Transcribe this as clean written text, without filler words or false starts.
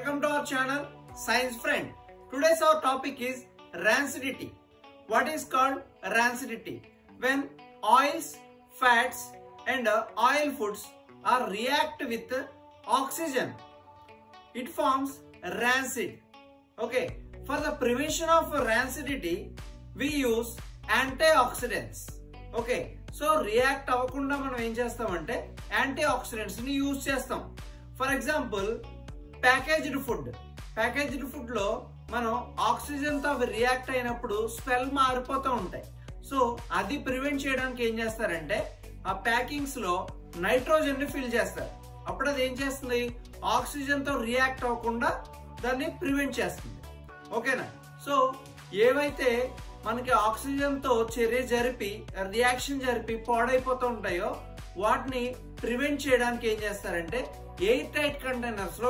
Welcome to our channel Science Friend. Today's our topic is rancidity. What is called rancidity? When oils, fats and oil foods are react with oxygen, it forms rancid. Okay, for the prevention of rancidity, we use antioxidants. Okay, so react avakunda manam em chestamante antioxidants ni use chestam. For example, packaged food lo మనం oxygen తో అవి react అయినప్పుడు smell మారిపోతూ ఉంటాయి. So అది prevent చేయడానికి ఏం చేస్తారంటే ఆ ప్యాకింగ్స్ లో నైట్రోజన్ ని ఫిల్ చేస్తారు. అప్పుడు అది ఏం చేస్తుంది, ఆక్సిజన్ తో రియాక్ట్ అవ్వకుండా దాన్ని ప్రివెంట్ చేస్తుంది. ఓకేనా? సో ఏవైతే మనకి ఆక్సిజన్ తో చర్య జరిపి రియాక్షన్ జరిపి పాడైపోతూ ఉంటాయో వాటిని ప్రివెంట్ చేయడానికి ఏం చేస్తారంటే ఎయిర్ టైట్ కంటైనర్స్ లో